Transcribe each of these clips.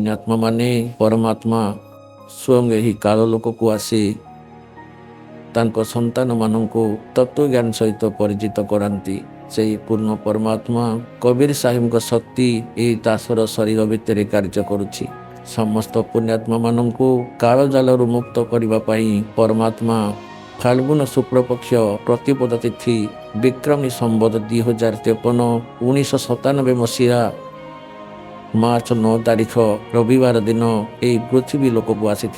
पुण्यात्मा माने परमात्मा स्वयं यही काल लोक को आसी तांको संतान मानंको तत्व ज्ञान सहित परिचित करांती से पूर्ण परमात्मा कबीर साहिब को शक्ति यही दासर शरीर भितर कार्य करुछि। समस्त पुण्यात्मा मानंको काल जालरू मुक्त करने पाई परमात्मा फाल्गुन शुक्ल पक्ष प्रतिपद तिथि विक्रमी संबत 2053 1997 मसीहा मार्च 9 तारीख रविवार दिन यही पृथ्वी लोक को आसी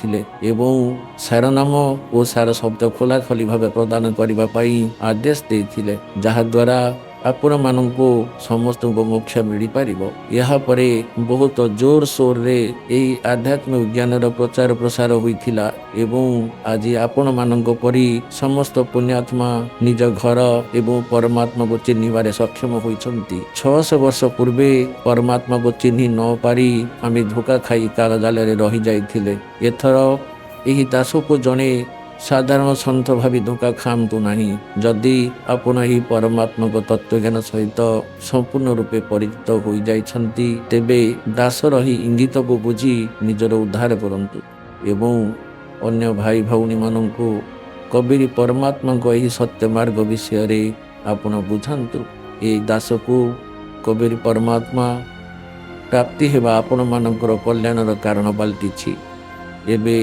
सार नाम और सार शब्द खोला खोली भाव प्रदान करने आदेश देते जहाद्वारा आपण मानू समस्त को मोक्ष मिल पार। यह परे बहुत जोर सोर रे यही आध्यात्मिक ज्ञान प्रचार प्रसार होता एवं आज आपण मानक परी समस्त पुण्यात्मा निज घर एवं परमात्मा को चिन्हबार सक्षम होती। 600 वर्ष पूर्वे परमात्मा को चिन्ह न पारी आम धोखा खाई काल जाल रही जाइथिले। एथर यही दास को जड़े साधारण सन्थ भावी धोखा खामतु नहीं। जदि आपण ही परमात्मा को तत्वज्ञान सहित संपूर्ण रूपे परिचित हो जाइछंती तेबे दासर ही इंगित को बुझी निजर उद्धार करंतु एवं अन्य भाई भौणी मानंकु कबीर परमात्मा को यही सत्य मार्ग विषय रे आपण बुझांतु। ए दास को कबीर परमात्मा प्राप्ति हेबा आपण मानकर कल्याणर कारण पलटिछि। एबे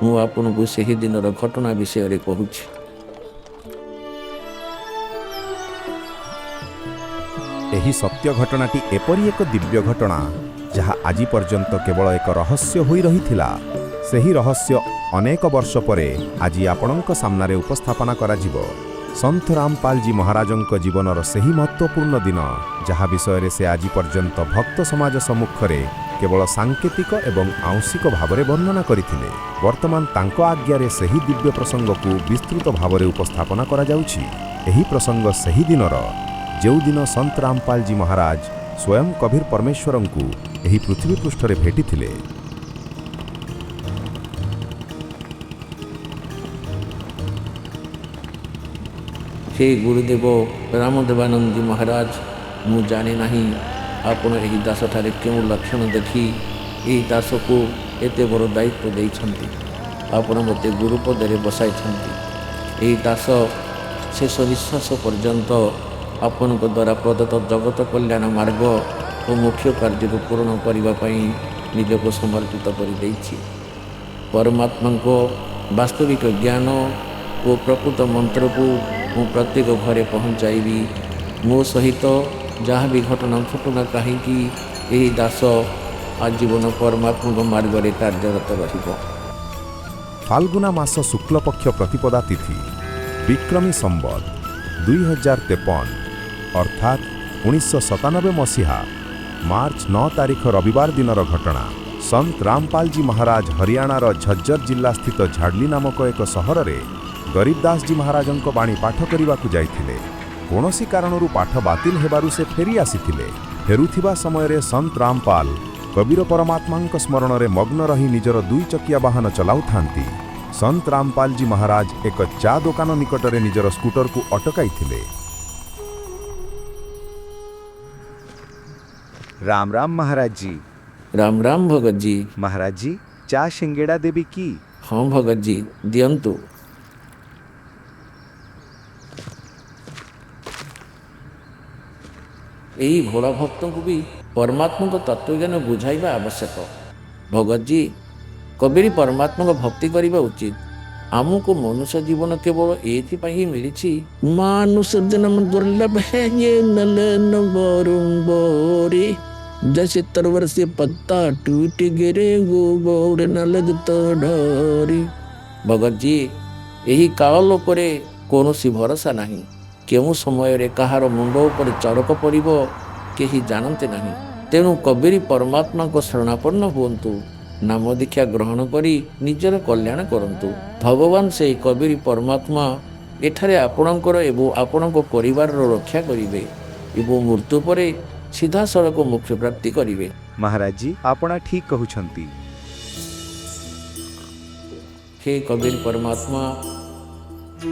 मु आपन को सही दिन घटना विषय रे कहूछि। एही सत्य घटनाटी एपरी एक दिव्य घटना जहाँ आज पर्यंत केवल एक रहस्य होई रहिथिला। सही रहस्य अनेक वर्ष परे आज आपणक सामने उपस्थापना करा जिवो। संत रामपाल जी महाराजंक जीवनर सही महत्वपूर्ण दिन जहाँ विषय से आज पर्यंत भक्त समाज सम्मुखरे केवल सांकेतिक एवं आंशिक भाव में वर्णना करथिले। वर्तमान तांको आज्ञारे सही दिव्य प्रसंग को विस्तृत भाव में उपस्थापना करा जाउछि। एही प्रसंग सही दिनर जो दिन संत रामपाल जी महाराज स्वयं कबीर परमेश्वरं को एही पृथ्वी पृष्ठरे भेटिथिले। हे गुरुदेव रामदेवानंद जी महाराज मु जाने नहीं आपण यही दास ठारे क्यों लक्षण देखी यही दास को एते बड़ दायित्व देइछंती। आपण मते गुरुपदरे बसाई यही दास शेष निश्वास पर्यंत आपण द्वारा प्रदत्त जगत कल्याण मार्ग और मुख्य कार्य को पूर्ण करने निजक समर्पित कर देइछि। परमात्मा को वास्तविक ज्ञान और प्रकृत मंत्र को मु प्रत्येक घरे पहुँचाइबी। मो सहित जहाँ भी घटना घटना कहीं यही दास आजीवन परमात्मा मार्ग में कार्यरत रहिबो। फाल्गुना मास शुक्ल पक्ष प्रतिपदा तिथि विक्रमी संबत 2053 अर्थात 1997 मसीहा मार्च 9 तारीख रविवार दिनर घटना। संत रामपाल जी महाराज हरियाणार झज्जर जिला स्थित झाडली नामक एक सहर रे गरीबदास जी महाराजंको बाणी पाठ करने को जाइथिले। कौनसी कारणरू पाठ बातिल हेबारु से फेरी आसीथिले। फेरुथिबा समय रे संत रामपाल कबीर परमात्मा स्मरण रे मग्न रही निजर 2 चकिया वाहन चलाउथांती। संत रामपाल जी महाराज एक चा दुकान निकटरे निजर स्कूटर को अटकाइथिले। राम राम महाराज जी। राम राम भगत जी। महाराज जी चा शिंगेड़ा देवी की? हाँ भगत जी दियंतु। यही भोला भक्तों को भी परमात्मा को तत्वज्ञान बुझाइबा आवश्यक। भगत जी कबीर परमात्मा को भक्ति करने उचित। आमको मनुष्य जीवन केवल एथिपाई ही मिली। मानुष जन्म दुर्लभ है ये नलन बरुंबोरी जैसे तरवर से पत्ता टूट गिरे गोबर न लगता ढोरी। भगत जी यही काल उपरे कौनसी भरोसा नहीं। केउ समय रे कहार मुंड उपर चरक पड़िबो केही जानते नहीं। तेणु कबीर परमात्मा को शरणापन्न हुअन्तु। नाम दीक्षा ग्रहण करी निजर कल्याण करंतु। भगवान से कबीर परमात्मा एठारे आपणकर एवं आपणक परिवार रक्षा करिवे एवं मृत्यु परे सीधा सड़क मोक्ष प्राप्ति करिवे। महाराज जी आपना ठीक कहउछंती। हे कबीर परमात्मा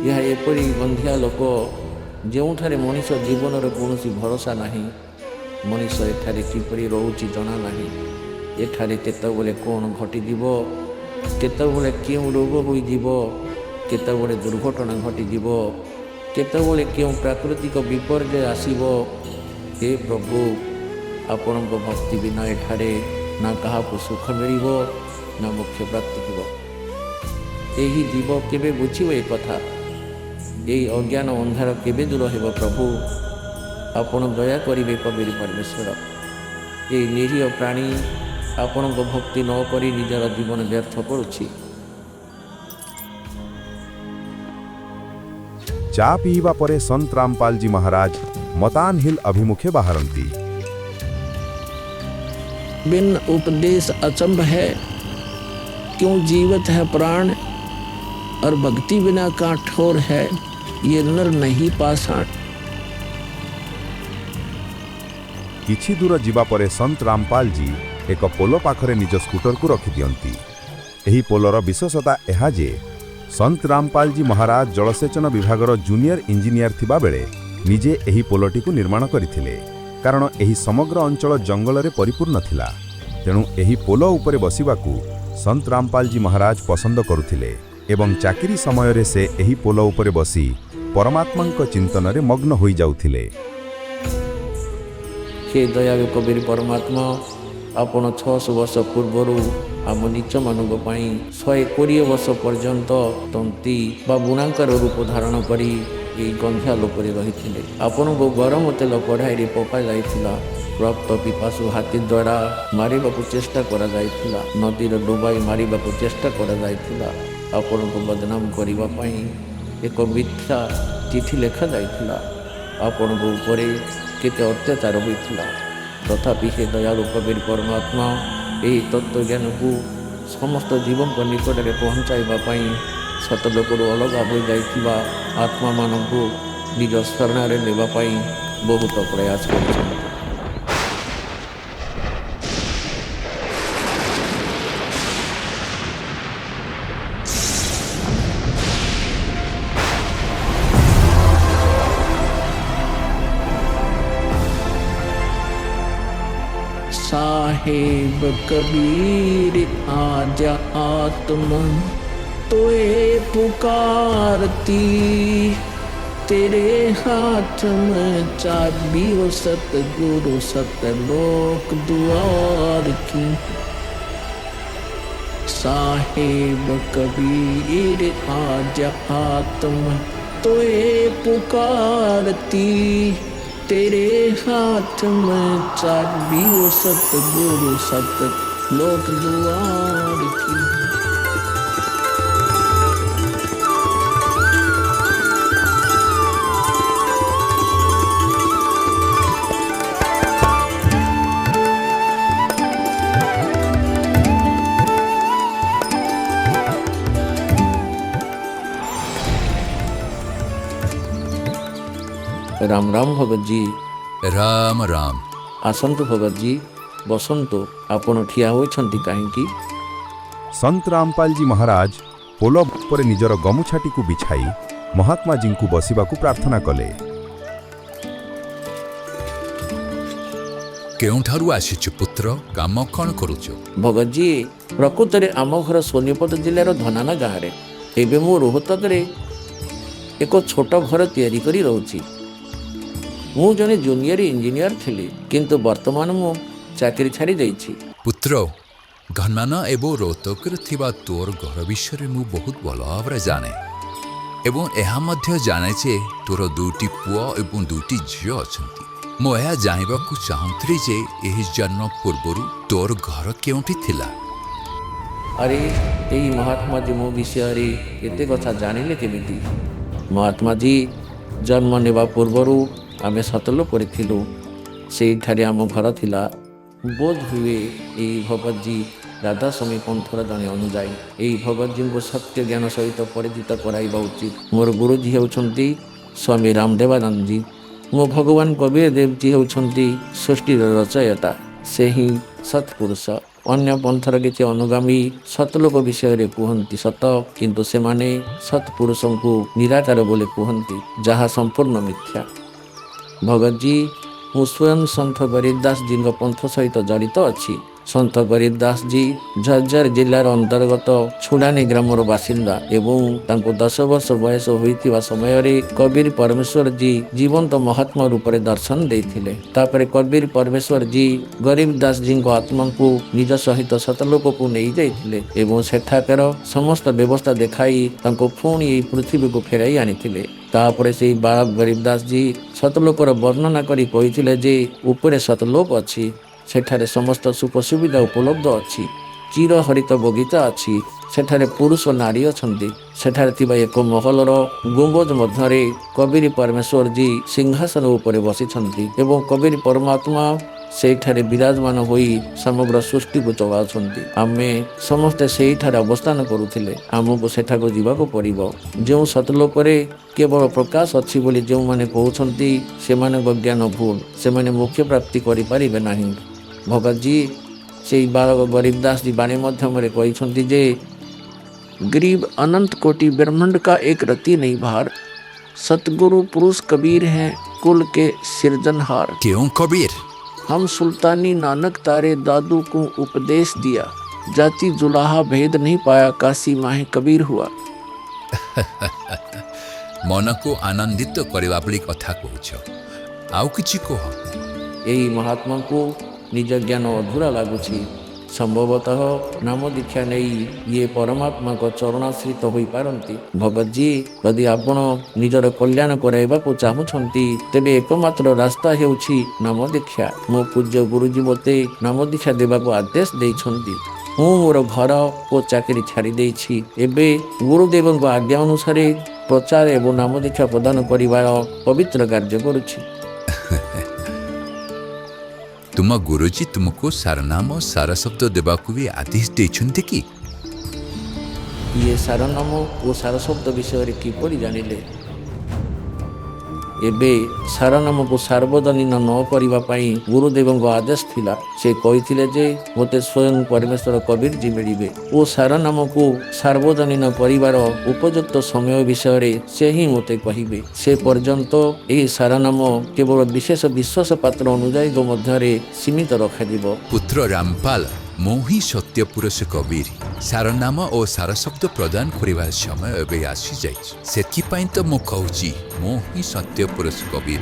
यह एपरी बंधिया लोक जोठारे मनीष जीवन कौन भरोसा नहीं। मनीष एठारे किपरि रोची जना नहीं। ଏଠାରେ କେତେବେଳେ କ'ଣ ଘଟିଯିବ, କେତେବେଳେ କେଉଁ ରୋଗ ହୋଇଯିବ, କେତେବେଳେ ଦୁର୍ଘଟଣା ଘଟିଯିବ, କେତେବେଳେ କେଉଁ ପ୍ରାକୃତିକ ବିପର୍ଯ୍ୟୟ ଆସିବ। ହେ ପ୍ରଭୁ, ଆପଣଙ୍କ ଭକ୍ତି ବିନା ଏଠାରେ ନା କାହାକୁ ସୁଖ ମିଳିବ ନା ମୋକ୍ଷ ପ୍ରାପ୍ତି ହେବ। ଏହି ଜୀବ କେବେ ବୁଝିବ ଏ କଥା? ଏହି ଅଜ୍ଞାନ ଅନ୍ଧାର କେବେ ଦୂର ହେବ? ପ୍ରଭୁ ଆପଣ ଦୟା କରିବେ କବିର ପରମେଶ୍ୱର। ଏହି ନିରୀହ ପ୍ରାଣୀ ଆପଣଙ୍କ ଭକ୍ତି ନ କରି ନିଜର ଜୀବନ ବ୍ୟର୍ଥ କରୁଛି। ଚା ପିଇବା ପରେ ସନ୍ତ ରାମପାଲଜୀ ମହାରାଜ ମତାନ ହିଲ୍ ଅଭିମୁଖେ ବାହାରନ୍ତି। बिन उपदेश अचंभ है, क्यों जीवित है प्राण, और भक्ति बिना काठोर है, ये नर नहीं पाषाण। କିଛି ଦୂର ଯିବା ପରେ ସନ୍ତ ରାମପାଲଜୀ ଏକ ପୋଲ ପାଖରେ ନିଜ ସ୍କୁଟରକୁ ରଖିଦିଅନ୍ତି। ଏହି ପୋଲର ବିଶେଷତା ଏହା ଯେ ସନ୍ତ ରାମପାଲଜୀ ମହାରାଜ ଜଳସେଚନ ବିଭାଗର ଜୁନିୟର ଇଞ୍ଜିନିୟର ଥିବାବେଳେ ନିଜେ ଏହି ପୋଲଟିକୁ ନିର୍ମାଣ କରିଥିଲେ, କାରଣ ଏହି ସମଗ୍ର ଅଞ୍ଚଳ ଜଙ୍ଗଲରେ ପରିପୂର୍ଣ୍ଣ ଥିଲା। ତେଣୁ ଏହି ପୋଲ ଉପରେ ବସିବାକୁ ସନ୍ତ ରାମପାଲଜୀ ମହାରାଜ ପସନ୍ଦ କରୁଥିଲେ ଏବଂ ଚାକିରି ସମୟରେ ସେ ଏହି ପୋଲ ଉପରେ ବସି ପରମାତ୍ମାଙ୍କ ଚିନ୍ତନରେ ମଗ୍ନ ହୋଇଯାଉଥିଲେ। हे दयालु कबीर परमात्मा, आपण 600 वर्ष पूर्वर आम नीचମାନଙ୍କ ପାଇଁ 120 वर्ष पर्यंत तंती बा बुणाकर रूप धारण करी এই ଗନ୍ଧିଆ ଲୋକରେ ରହିଥିଲେ। ଆପଣଙ୍କୁ ଗରମ ତେଲ କଢ଼ାଇରେ ପକାଯାଇଥିଲା, ରକ୍ତ ପିପାସୁ ହାତୀ ଦ୍ୱାରା ମାରିବାକୁ ଚେଷ୍ଟା କରାଯାଇଥିଲା, ନଦୀର ଡୁବାଇ ମାରିବାକୁ ଚେଷ୍ଟା କରାଯାଇଥିଲା। ଆପଣଙ୍କୁ ବଦନାମ କରିବା ପାଇଁ ଏକ ମିଥ୍ୟା ଚିଠି ଲେଖାଯାଇଥିଲା। ଆପଣଙ୍କ ଉପରେ କେତେ ଅତ୍ୟାଚାର ହୋଇଥିଲା, ତଥାପି ସେ ଦୟାଳୁ କବୀର ପରମାତ୍ମା ଏହି ତତ୍ତ୍ୱଜ୍ଞାନକୁ ସମସ୍ତ ଜୀବଙ୍କ ନିକଟରେ ପହଞ୍ଚାଇବା ପାଇଁ ସତଲୋକରୁ ଅଲଗା ହୋଇଯାଇଥିବା ଆତ୍ମାମାନଙ୍କୁ ନିଜ ଶରଣରେ ନେବା ପାଇଁ ବହୁତ ପ୍ରୟାସ କରିଛନ୍ତି। साहेब कबीर आजा आत्मा तोए पुकारती, तेरे हाथ में चाबी हो सतगुरु सतलोक द्वार की। साहेब कबीर आजा आत्मा तोए पुकारती, तेरे हाथ में चाबी हो सतगुरु सतलोक द्वार की। राम राम भगत जी। राम राम। आसंतु भगत जी, बसंतु। आपण ठिया होइछंती काहेकि? ସନ୍ତ ରାମପାଲଜୀ ମହାରାଜ ପୋଲ ଉପରେ ନିଜର ଗମୁଛାଟିକୁ ବିଛାଇ ମହାତ୍ମାଜୀଙ୍କୁ ବସିବାକୁ ପ୍ରାର୍ଥନା କଲେ। କେଉଁଠାରୁ ଆସିଛୁ ପୁତ୍ର? କାମ କ'ଣ କରୁଛୁ? भगत जी, प्रकृतरे आम घर सोनीपत जिल्लार धनाना गाँव। एबे मु रोहतकरे एक छोट घर तैयारी करी रहूची। मु जने जूनियर इंजीनियर थिली, किंतु वर्तमान मु चाकरी छाड़ी जाइछि। ପୁତ୍ର, ଘନମାନ ଏବଂ ରୋହତକରେ ଥିବା ତୋର ଘର ବିଷୟରେ ମୁଁ ବହୁତ ଭଲ ଭାବରେ ଜାଣେ ଏବଂ ଏହା ମଧ୍ୟ ଜାଣେ ଯେ ତୋର 2ଟି ପୁଅ ଏବଂ 2ଟି ଝିଅ ଅଛନ୍ତି। ମୁଁ ଏହା ଜାଣିବାକୁ ଚାହୁଁଥିଲି ଯେ ଏହି ଜନ୍ମ ପୂର୍ବରୁ ତୋର ଘର କେଉଁଠି ଥିଲା? अरे यही महात्मा जी मो विषय एते कथा जानिले केमिति? महात्मा जी जन्म नेबा पूर्वरु आमे सतलोक थिलु, सेठारे आम घर थिला। बोध हुए यही भगत जी राधा स्वामी पंथर जड़े अनुजाई। यही भगत जी को सत्य ज्ञान सहित परिचित कराइबा उचित। मोर गुरुजी होउछंती स्वामी रामदेवानंद जी। मो भगवान कबीर देव जी होउछंती सृष्टिर रचयिता। से ही सत्पुरुष। अन्य पंथर किसी अनुगामी सतलोक विषय रे कहती सत, किंतु से माने सत्पुरुष को निराकार बोले कहती, जहाँ संपूर्ण मिथ्या। भगत जी मु स्वयं सन्थ गरीबदास जी पंथ सहित जड़ित अच्छी। সন্ত গরিব দাস জি ঝজ্জর জিল্লার অন্তর্গত ছুড়ানি গ্রামর বাসিন্দা এবং তাଙ୍କୁ 10 ବର୍ଷ ବୟସ ହୋଇଥିବା ସମୟରେ କବିର ପରମେଶ୍ୱର ଜି ଜୀବନ୍ତ ମହାତ୍ମା ରୂପରେ ଦର୍ଶନ ଦେଇଥିଲେ। ତାପରେ କବିର ପରମେଶ୍ୱର ଜି ଗରିବ ଦାସ ଜୀଙ୍କ ଆତ୍ମାଙ୍କୁ ନିଜ ସହିତ ସତଲୋକକୁ ନେଇଯାଇଥିଲେ ଏବଂ ସେଠାକାର ସମସ୍ତ ବ୍ୟବସ୍ଥା ଦେଖାଇ ତାଙ୍କୁ ପୁଣି ଏହି ପୃଥିବୀକୁ ଫେରାଇ ଆଣିଥିଲେ। ତାପରେ ସେହି ବାଳକ ଗରିବ ଦାସ ଜି ସତଲୋକର ବର୍ଣ୍ଣନା କରି କହିଥିଲେ ଯେ ଉପରେ ସତଲୋକ ଅଛି, ସେଠାରେ ସମସ୍ତ ସୁଖ ସୁବିଧା ଉପଲବ୍ଧ ଅଛି, ଚିର ହରିତ ବଗିଚା ଅଛି, ସେଠାରେ ପୁରୁଷ ନାରୀ ଅଛନ୍ତି, ସେଠାରେ ଥିବା ଏକ ମହଲର ଗୁମ୍ବଜ ମଧ୍ୟରେ କବିର ପରମେଶ୍ୱର ଜି ସିଂହାସନ ଉପରେ ବସିଛନ୍ତି ଏବଂ କବିର ପରମାତ୍ମା ସେଇଠାରେ ବିରାଜମାନ ହୋଇ ସମଗ୍ର ସୃଷ୍ଟିକୁ ଚଳାଉଛନ୍ତି। ଆମେ ସମସ୍ତେ ସେଇଠାରେ ଅବସ୍ଥାନ କରୁଥିଲେ। ଆମକୁ ସେଠାକୁ ଯିବାକୁ ପଡ଼ିବ। ଯେଉଁ ସତଲୋକରେ କେବଳ ପ୍ରକାଶ ଅଛି ବୋଲି ଯେଉଁମାନେ କହୁଛନ୍ତି ସେମାନଙ୍କ ଜ୍ଞାନ ଭୁଲ, ସେମାନେ ମୋକ୍ଷ ପ୍ରାପ୍ତି କରିପାରିବେ ନାହିଁ। ଭଗତଜୀ ସେହି ବାଳକ ଗରିବ ଦାସ ଜି ବାଣୀ ମାଧ୍ୟମରେ କହିଛନ୍ତି ଯେ गरीब अनंत कोटि ब्रह्मांड का एक रति नहीं भार, सतगुरु पुरुष कबीर हैं कुल के सिरजनहार। क्यों कबीर? हम सुल्तानी नानक तारे दादू को उपदेश दिया, जाति जुलाहा भेद नहीं पाया, काशी माहे कबीर हुआ। मन को आनंदित करने भली कथा कहुछ, आउ किछि कह। यही महात्मा को निज ज्ञान अधूरा लगुछि। संभवतः नाम दीक्षा नहीं ये परमात्मा को चरणाश्रित हो पारती। भगत जी यदि आपण निजर कल्याण कराइबाकू चाहुछंती तेबे एकमात्र रास्ता हेउछि नाम दीक्षा। मो पूज्य गुरुजी मते नाम दीक्षा देबाकू आदेश देइछंती। ମୁଁ ମୋର ଘର ଓ ଚାକିରି ଛାଡ଼ି ଦେଇଛି। ଏବେ ଗୁରୁଦେବଙ୍କ ଆଜ୍ଞା ଅନୁସାରେ ପ୍ରଚାର ଏବଂ ନାମ ଦୀକ୍ଷା ପ୍ରଦାନ କରିବାର ପବିତ୍ର କାର୍ଯ୍ୟ କରୁଛି। तुम गुरुजी तुमको सारनाम सारा शब्द देवाकू भी आदेश देइछन्ते कि? ये सारनाम ओ सार शब्द विषय किपरि जानिले? एबे सारनाम को सार्वजनीन न करिबा पई गुरुदेवଙ୍କ आदेश थिला। से कहिथिले जे मोते स्वयं परमेश्वर कबीर जी मिलिबे ओ सारनाम को सार्वजनीन परिवार उपयुक्त समय विषय से ही मोते कहिबे। से पर्यंत एही सारनाम केवल विशेष विश्वास पात्र अनुयायी मध्य सीमित रखाଯିବ। पुत्र रामपाल मोही सत्य पुरुष कबीर सारनाम और सारा शब्द प्रदान करिबार समय एबे आसी जाय। सेथिपाई तो मु कहूची मोही सत्य पुरुष कबीर।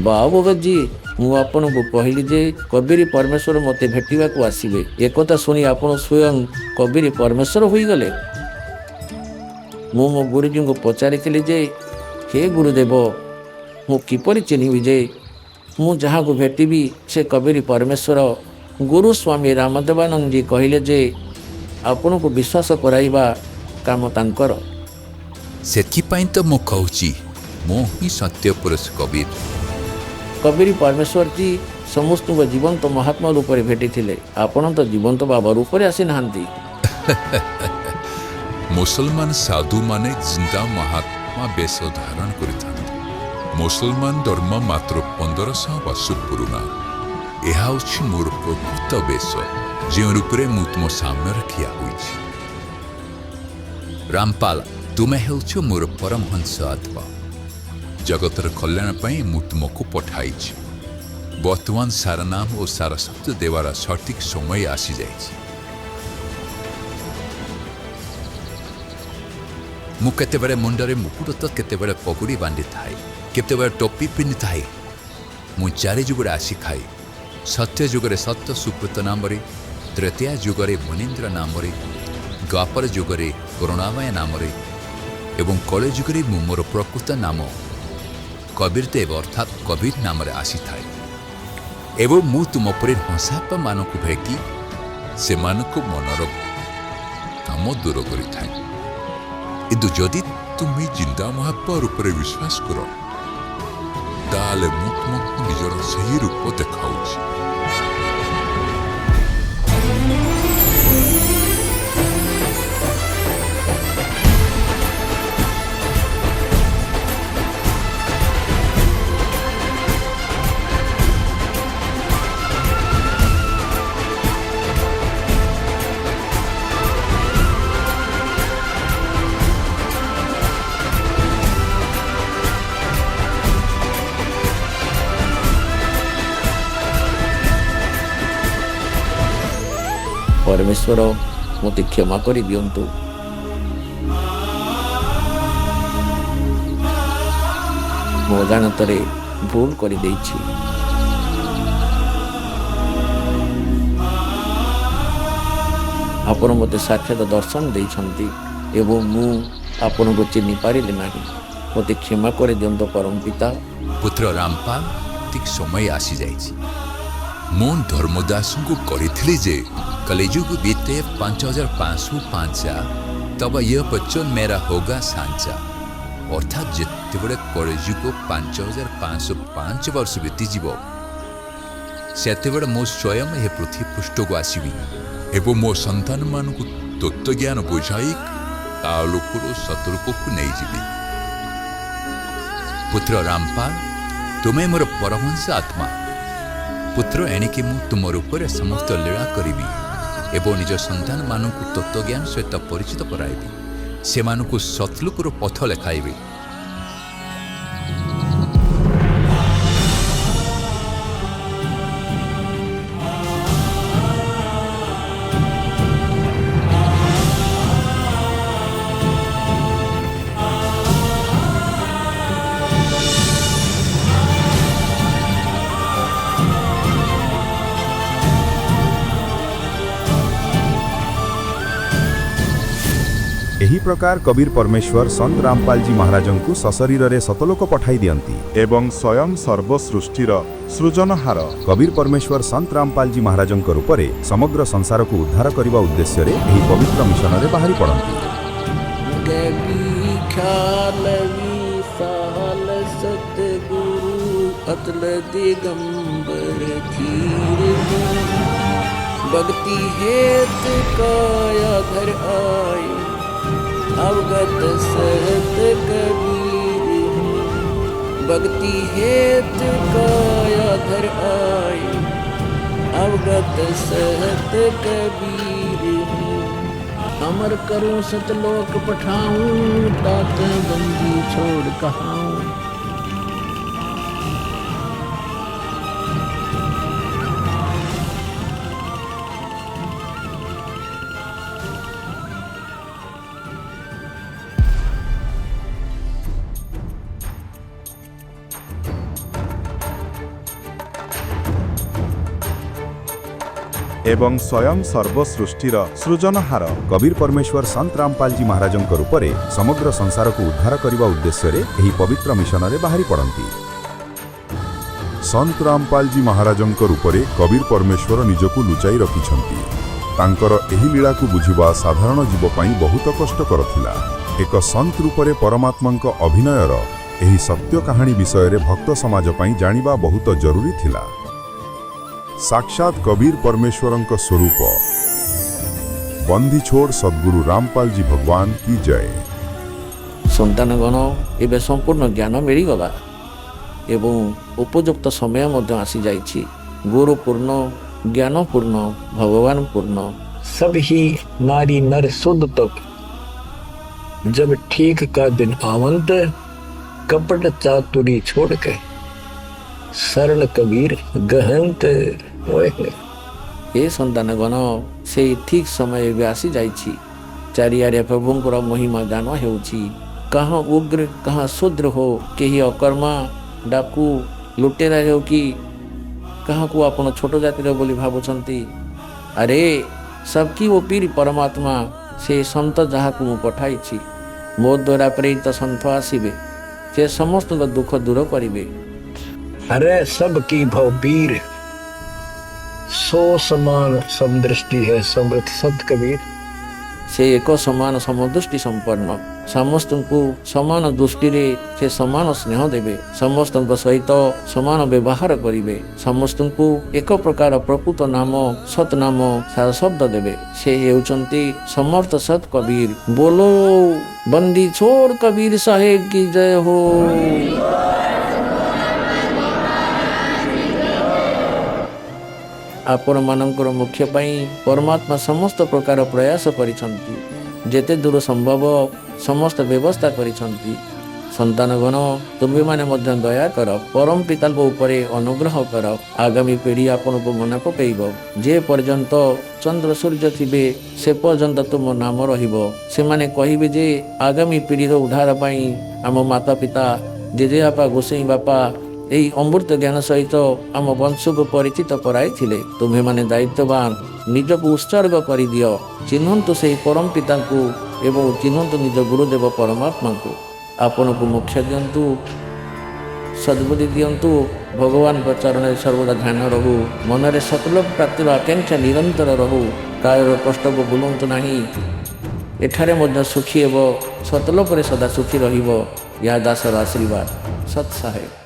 बाबा जी मु आपन को कहली जे कबीर परमेश्वर मते भेटिबा को आसीबे। एकता सुनी आपन स्वयं कबीर परमेश्वर होई गले। मु मो गुरुजी को पचारिथिली जे हे गुरुदेव मु किपरि चिन्हिबि जे मु जहा को भेटिबी से कबीर परमेश्वर। गुरु स्वामी रामदेवानंद जी कहले जे आपन को विश्वास कराइबा काम तांकर। सेथिपाई तो मु कहूची मोही सत्य पुरुष कबीर। कबीर परमेश्वर जी समस्त जीवंत महात्मा रूप में भेटी थिले। आपण तो जीवंत बाबा रूप में आसी नाहांती। मुसलमान साधु माने जिंदा महात्मा बेश धारण करिथांती। मुसलमान धर्म मात्र 1500 वर्ष पुराना। ଏହା ହେଉଛି ମୋର ପ୍ରକୃତ ବେଶ ଯେଉଁ ରୂପରେ ମୁଁ ତୁମ ସାମ୍ନାରେ ଠିଆ ହୋଇଛି। ରାମପାଲ ତୁମେ ହେଉଛ ମୋର ପରମହଂସ ଆତ୍ମା। ଜଗତର କଲ୍ୟାଣ ପାଇଁ ମୁଁ ତୁମକୁ ପଠାଇଛି। ବର୍ତ୍ତମାନ ସାରନାମ ଓ ସାରା ଶବ୍ଦ ଦେବାର ସଠିକ ସମୟ ଆସିଯାଇଛି। ମୁଁ କେତେବେଳେ ମୁଣ୍ଡରେ ମୁକୁଟ ତ କେତେବେଳେ ପଗୁଡ଼ି ବାନ୍ଧିଥାଏ, କେତେବେଳେ ଟୋପି ପିନ୍ଧିଥାଏ। ମୁଁ ଚାରି ଯୁଗରେ ଆସିଥାଏ। सत्य जुगरे सत्य सुकृत नामरे, तृतीया जुगरे मुनीन्द्र नामरे, द्वापर जुगरे करुणामय नामरे एवं कले जुगरे मु मोर प्रकृत नाम कबीर देव अर्थात कबीर नामरे आसी थाए। एवं मु तुम परे हंसापा मानक भेटी से मानक मनर काम दूर करि थाए। किंतु जदि तुम्हें जिंदा महात्मा रूप में विश्वास कर ताले मु तुमको निजर सही रूप देखाऊछि। परमेश्वर ମୋତେ କ୍ଷମା କରିଦିଅନ୍ତୁ। ମୁଁ ଅଜାଣତରେ ଭୁଲ କରିଦେଇଛି। ଆପଣ ମୋତେ ସାକ୍ଷାତ ଦର୍ଶନ ଦେଇଛନ୍ତି ଏବଂ ମୁଁ ଆପଣଙ୍କୁ ଚିହ୍ନି ପାରିଲି ନାହିଁ। ମୋତେ କ୍ଷମା କରିଦିଅନ୍ତୁ ପରମ ପିତା। ପୁତ୍ର ରାମପାଲ ଠିକ୍ ସମୟ ଆସିଯାଇଛି। ମୁଁ ଧର୍ମଦାସଙ୍କୁ କହିଥିଲି ଯେ କଲିଯୁଗ बीते 5505 तब यह बच्चन मेरा होगा सांचा। अर्थात ଯେତେବେଳେ କଳିଯୁଗ 5505 ବର୍ଷ ବିତିଯିବ ସେତେବେଳେ ମୁଁ ସ୍ୱୟଂ ଏ ପୃଥିବୀ ପୃଷ୍ଠକୁ ଆସିବି ଏବଂ ମୋ ସନ୍ତାନମାନଙ୍କୁ ତତ୍ତ୍ୱଜ୍ଞାନ ବୁଝାଇ ଆଲୋକରୁ ସତରୂପକୁ ନେଇଯିବି। ପୁତ୍ର ରାମପାଲ, ତୁମେ ମୋର ପରମହଂସ ଆତ୍ମା। ପୁତ୍ର, ଏଣିକି ମୁଁ ତୁମ ରୂପରେ ସମସ୍ତ ଲୀଳା କରିବି ଏବଂ ନିଜ ସନ୍ତାନମାନଙ୍କୁ ତତ୍ତ୍ୱଜ୍ଞାନ ସହିତ ପରିଚିତ କରାଇବି। ସେମାନଙ୍କୁ ସତଲୋକର ପଥ ଲେଖାଇବି। ଏହି ପ୍ରକାର କବୀର ପରମେଶ୍ୱର ସନ୍ତ ରାମପାଲଜୀ ମହାରାଜଙ୍କୁ ସଶରୀରରେ ସତଲୋକ ପଠାଇ ଦିଅନ୍ତି ଏବଂ ସ୍ୱୟଂ ସର୍ବସୃଷ୍ଟିର ସୃଜନହାର କବୀର ପରମେଶ୍ୱର ସନ୍ତ ରାମପାଲଜୀ ମହାରାଜଙ୍କ ରୂପରେ ସମଗ୍ର ସଂସାରକୁ ଉଦ୍ଧାର କରିବା ଉଦ୍ଦେଶ୍ୟରେ ଏହି ପବିତ୍ର ମିଶନରେ ବାହାରି ପଡ଼ନ୍ତି। भक्ति हेत काया घर आए अवगत सहत कबीर। भक्ति हेत काया घर आए अवगत सहत कबीर। अमर करूं सतलोक पठाऊं तात बंदी छोड़ कहाऊं। ଏବଂ ସ୍ୱୟଂ ସର୍ବସୃଷ୍ଟିର ସୃଜନହାର କବୀର ପରମେଶ୍ୱର ସନ୍ତ ରାମପାଲଜୀ ମହାରାଜଙ୍କ ରୂପରେ ସମଗ୍ର ସଂସାରକୁ ଉଦ୍ଧାର କରିବା ଉଦ୍ଦେଶ୍ୟରେ ଏହି ପବିତ୍ର ମିଶନରେ ବାହାରି ପଡ଼ନ୍ତି। ସନ୍ତ ରାମପାଲଜୀ ମହାରାଜଙ୍କ ରୂପରେ କବୀର ପରମେଶ୍ୱର ନିଜକୁ ଲୁଚାଇ ରଖିଛନ୍ତି। ତାଙ୍କର ଏହି ଲୀଳାକୁ ବୁଝିବା ସାଧାରଣ ଜୀବ ପାଇଁ ବହୁତ କଷ୍ଟକର ଥିଲା। ଏକ ସନ୍ତ ରୂପରେ ପରମାତ୍ମାଙ୍କ ଅଭିନୟର ଏହି ସତ୍ୟ କାହାଣୀ ବିଷୟରେ ଭକ୍ତ ସମାଜ ପାଇଁ ଜାଣିବା ବହୁତ ଜରୁରୀ ଥିଲା। साक्षात कबीर परमेश्वरଙ୍କ स्वरूप बंदी छोड़ सद्गुरु रामपालजी भगवान की जय। सन्तानगण एवं संपूर्ण ज्ञान मिलगला एवं उपयुक्त समय आसी जाइछि। गुरुपूर्ण ज्ञानपूर्ण भगवान पूर्ण सभी नारी नर शुद्ध तक जब ठीक का दिन आवंत कपट चातुरी छोड़ के सरल कबीर गहंत। ए सन्तानगण से ठीक समय भी आसी जाइछि। चारिआडे प्रभुंकर महिमा गान हेउछि। कहाँ उग्र कहाँ शूद्र हो, केही अकर्मा डाकू लुटेरा हो कि कहाँ को आपण छोट जातिर बोली भावुछंती। अरे सबकी वो पीर परमात्मा से संत जहाँ को पठाइछि। मो द्वारा प्रेरित संत आसिबे से समस्त दुख दूर करिवे। अरे सबकी भवपीर सो समान समदृष्टि है समृत संत कबीर। से एक समान समदृष्टि संपन्न समस्त को समान दृष्टि रे से समान स्नेह देवे। समस्त सहित समान व्यवहार करिवे। समस्त को एक प्रकार प्रकृत नाम सत नाम शब्द देवे। से हेउचंती समर्थ सत कबीर। बोलो बंदी छोड़ कबीर साहेब की जय हो। आपण मानकर मुख्य पाई परमात्मा समस्त प्रकार प्रयास करिसंती। जेते दूर संभव समस्त व्यवस्था करिसंती। ସନ୍ତାନଗଣ ତୁମ୍ଭେମାନେ ମଧ୍ୟ ଦୟା କର, ପରମ ପିତାଙ୍କ ଉପରେ ଅନୁଗ୍ରହ କର। ଆଗାମୀ ପିଢ଼ି ଆପଣଙ୍କୁ ମନେ ପକାଇବ। ଯେ ପର୍ଯ୍ୟନ୍ତ ଚନ୍ଦ୍ର ସୂର୍ଯ୍ୟ ଥିବେ ସେ ପର୍ଯ୍ୟନ୍ତ ତୁମ ନାମ ରହିବ। ସେମାନେ କହିବେ ଯେ ଆଗାମୀ ପିଢ଼ିର ଉଦ୍ଧାର ପାଇଁ ଆମ ମାତା ପିତା ଜେଜେବାପା ଗୋସାଇଁ ବାପା ଏହି ଅମୃତ ଜ୍ଞାନ ସହିତ ଆମ ବଂଶକୁ ପରିଚିତ କରାଇଥିଲେ। ତୁମ୍ଭେମାନେ ଦାୟିତ୍ୱବାନ, ନିଜକୁ ଉତ୍ସର୍ଗ କରିଦିଅ। ଚିହ୍ନନ୍ତୁ ସେହି ପରମ ପିତାଙ୍କୁ ଏବଂ ଚିହ୍ନନ୍ତୁ ନିଜ ଗୁରୁଦେବ ପରମାତ୍ମାଙ୍କୁ। ଆପଣଙ୍କୁ ମୋକ୍ଷ ଦିଅନ୍ତୁ, ସଦ୍ବୁଦ୍ଧି ଦିଅନ୍ତୁ। ଭଗବାନଙ୍କ ଚରଣରେ ସର୍ବଦା ଧ୍ୟାନ ରହୁ। ମନରେ ସତଲୋକ ପ୍ରାପ୍ତିର ଆକାଂକ୍ଷା ନିରନ୍ତର ରହୁ। କାୟର କଷ୍ଟକୁ ଭୁଲନ୍ତୁ ନାହିଁ। ଏଠାରେ ମଧ୍ୟ ସୁଖୀ ହେବ, ସତଲୋକରେ ସଦା ସୁଖୀ ରହିବ। ଏହା ଦାସର ଆଶୀର୍ବାଦ। ସତ୍ ସାହେବ।